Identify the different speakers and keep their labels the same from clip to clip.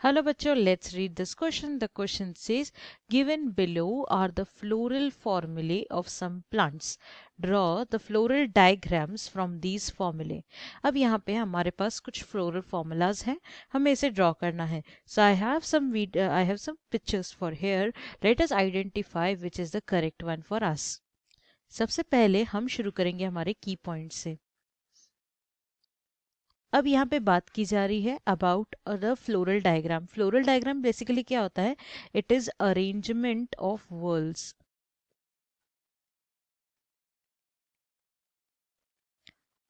Speaker 1: Hello bachcho, let's read this question. The question says, given below are the floral formulae of some plants. Draw the floral diagrams from these formulae. अब यहाँ पे हमारे पास कुछ floral formulas हैं, हमें इसे draw करना है. So I have some pictures for here. Let us identify which is the correct one for us. सबसे पहले हम शुरू करेंगे हमारे की पॉइंट से. अब यहाँ पे बात की जा रही है about the floral diagram. Floral diagram basically क्या होता है? It is arrangement of whorls.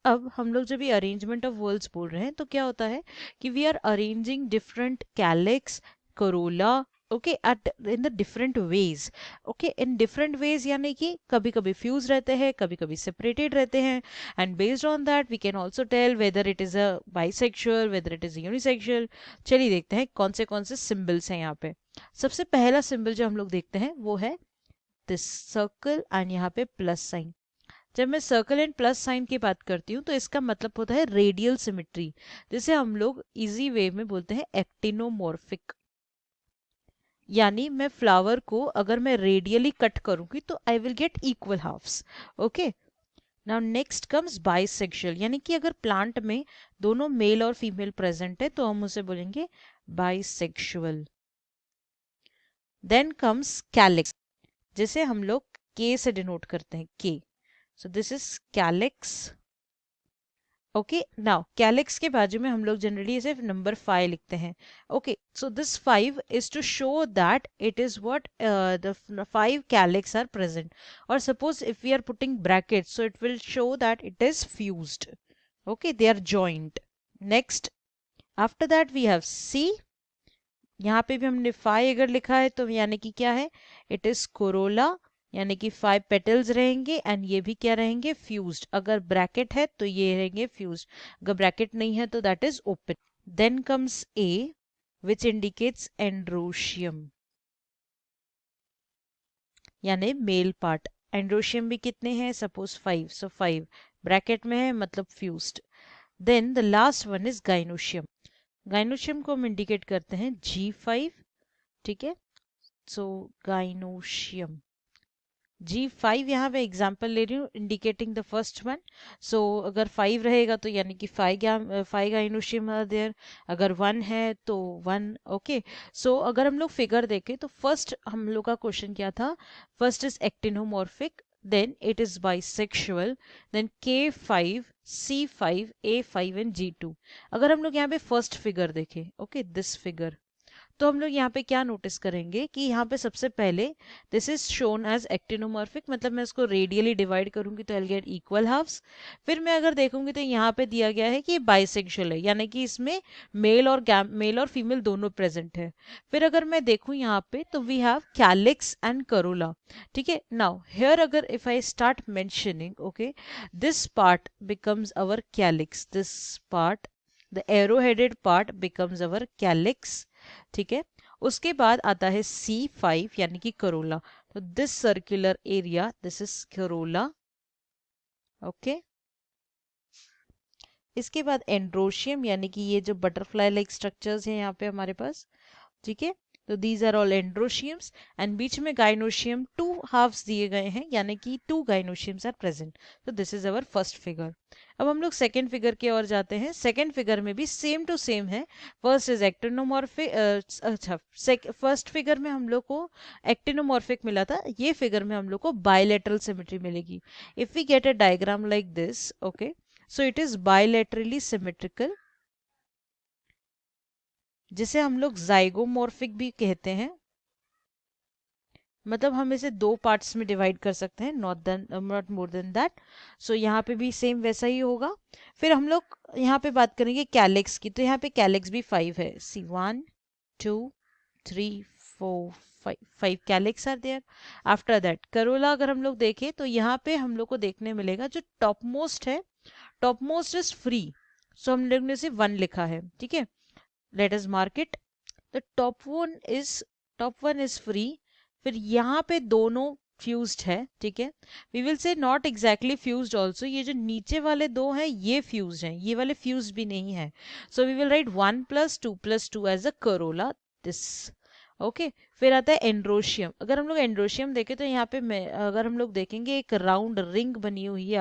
Speaker 1: अब हम लोग जब ये अरेंजमेंट ऑफ वर्ल्स बोल रहे हैं तो क्या होता है कि we are arranging different calyx, corolla, okay, at in the different ways. Okay, in different ways यानी कि कभी कभी फ्यूज रहते हैं, कभी कभी सेपरेटेड रहते हैं. And based on that we can also tell whether it is a bisexual, whether it is unisexual. चलिए देखते हैं कौन से सिंबल्स हैं यहाँ पे. सबसे पहला सिंबल जो हम लोग देखते हैं वो है दिस सर्कल एंड यहाँ पे प्लस साइन. जब मैं सर्कल एंड प्लस साइन की बात करती हूँ तो इसका मतलब होता है रेडियल सिमेट्री, जिसे हम लोग इजी वे में बोलते हैं एक्टिनोमॉर्फिक. यानी मैं फ्लावर को अगर मैं रेडियली कट करूंगी तो I will get equal halves. Okay, now next comes bisexual, यानी कि अगर प्लांट में दोनों मेल और फीमेल प्रेजेंट है तो हम उसे बोलेंगे बाइसेक्सुअल. देन कम्स कैलिक्स, जिसे हम लोग के से डिनोट करते हैं, के. So this is calyx. Okay, now calyx के बाजू में हम लोग जनरली सिर्फ नंबर 5 लिखते हैं. Okay, so this 5 is to show that it is what the 5 calyx are present. और suppose if we are putting bracket so it will show that it is fused. Okay, they are joint. Next after that we have C. यहाँ पे भी हमने 5 अगर लिखा है तो यानी कि क्या है? इट इज कोरोला, यानी कि 5 पेटल्स रहेंगे एंड ये भी क्या रहेंगे? फ्यूज्ड. अगर ब्रैकेट है तो ये रहेंगे फ्यूज्ड, अगर ब्रैकेट नहीं है तो that is open. Then comes A which indicates androecium, यानी मेल पार्ट. एंड्रोशियम भी कितने हैं? सपोज 5, सो 5 ब्रैकेट में है मतलब fused. Then the last one is gynoecium. Gynoecium को हम इंडिकेट करते हैं G5. ठीक है, सो गाइनोशियम G5. यहाँ पे एग्जाम्पल ले रही हूँ इंडिकेटिंग द फर्स्ट वन. सो अगर 5 रहेगा तो यानी कि 5 गाइनोशियम आर देयर. अगर 1 है तो 1. ओके, सो अगर हम लोग फिगर देखें तो फर्स्ट हम लोग का क्वेश्चन क्या था? First is actinomorphic, then it is bisexual, then K5, C5, A5 and G2. अगर हम लोग यहाँ पे फर्स्ट फिगर देखें, ओके, दिस फिगर, तो हम लोग यहाँ पे क्या नोटिस करेंगे कि यहाँ पे सबसे पहले this is shown as actinomorphic, मतलब मैं इसको रेडियली डिवाइड करूंगी तो आई गेट इक्वल हाफ्स. फिर मैं अगर देखूंगी तो यहाँ पे दिया गया है कि बाइसेक्सुअल है, यानी कि इसमें मेल और फीमेल दोनों प्रेजेंट है. फिर अगर मैं देखूं यहाँ पे तो we have calyx and corolla. ठीक है, नाउ हियर अगर if I start mentioning, okay, this part becomes our calyx, this part, the arrow headed part becomes our calyx. ठीक है, उसके बाद आता है C5 यानी कि करोला. तो this circular area, this is Corolla. Okay, इसके बाद एंड्रोशियम, यानी कि ये जो बटरफ्लाई लाइक स्ट्रक्चर्स हैं यहाँ पे हमारे पास. ठीक है, तो दीज आर ऑल एंड्रोशियम्स. एंड बीच में गाइनोशियम 2 हाफ्स दिए गए हैं, यानी कि 2 गाइनोशियम्स आर प्रेजेंट. तो this is our first figure. अब हम लोग सेकेंड फिगर की ओर जाते हैं. सेकेंड फिगर में भी सेम टू सेम है. First is actinomorphic. अच्छा, फर्स्ट फिगर में हम लोग को एक्टिनोमॉर्फिक मिला था, ये फिगर में हम लोग को बायलैटरल सिमेट्री मिलेगी. If we get a diagram like this, okay, so it is bilaterally symmetrical, जिसे हम लोग जाइगोमॉर्फिक भी कहते हैं. मतलब हम इसे 2 पार्ट्स में डिवाइड कर सकते हैं, नॉट मोर देन दैट. सो यहाँ पे भी सेम वैसा ही होगा. फिर हम लोग यहाँ पे बात करेंगे कैलिक्स की, तो यहाँ पे कैलिक्स भी 5 है. C 1 2 3 4 5 calyx are there. After that corolla अगर हम लोग देखें तो यहाँ पे हम लोग को देखने मिलेगा जो टॉप मोस्ट है, top most is free. So हम लोग ने सिर्फ 1 लिखा है. ठीक है, let us mark it. The top one is free. फिर यहाँ पे दोनों फ्यूज्ड है, ठीक है। We will say not exactly fused also, ये जो नीचे वाले दो हैं ये फ्यूज्ड हैं, ये वाले फ्यूज्ड भी नहीं है। So we will write 1 + 2 + 2 as a corolla this. Okay, फिर आता है एंड्रोशियम। अगर हम लोग एंड्रोशियम देखें तो यहाँ पे अगर हम लोग देखेंगे एक राउंड रिंग बनी हुई है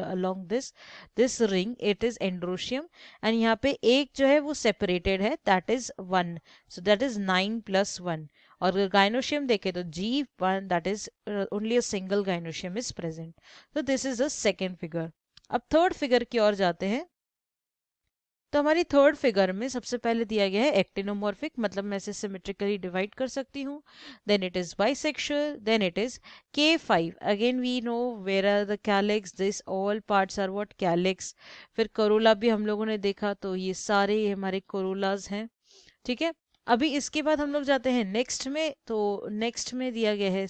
Speaker 1: along this this ring, it is androecium. And यहाँ पे एक जो है वो सेपरेटेड है, that is 1, so that is 9 + 1। और अगर गाइनोशियम देखें तो G1, that is only a single gynoecium is present. तो this is the second figure. अब थर्ड फिगर की ओर जाते हैं। तो हमारी थर्ड फिगर में सबसे पहले दिया गया है एक्टिनोमॉर्फिक, मतलब मैं इसे सिमेट्रिकली डिवाइड कर सकती हूँ। Then it is bisexual, then it is K5। Again we know where are the calyx, this all parts are what calyx. फिर करोला भी हम लोगों ने देखा, तो ये सारे हमारे कोरोलाज हैं, ठीक है। अभी इसके बाद हम लोग जाते हैं नेक्स्ट में। तो नेक्स्ट में दिया गया है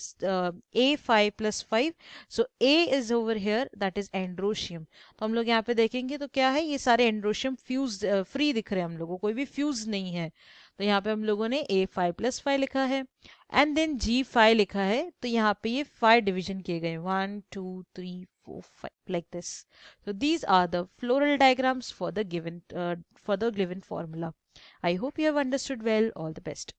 Speaker 1: A5 + 5, so A is over here, that is androecium. तो हम लोग यहाँ पे देखेंगे तो क्या है, ये सारे एंड्रोशियम फ्यूज फ्री दिख रहे हैं हम लोगों को, कोई भी फ्यूज नहीं है। तो यहाँ पे हम लोगों ने A5 + 5 लिखा है, एंड देन G5 लिखा है। तो यहाँ पे ये 5 डिवीजन किए गए, 1 2 3 4 5 like this. So these are the floral diagrams for the given formula. I hope you have understood well. All the best.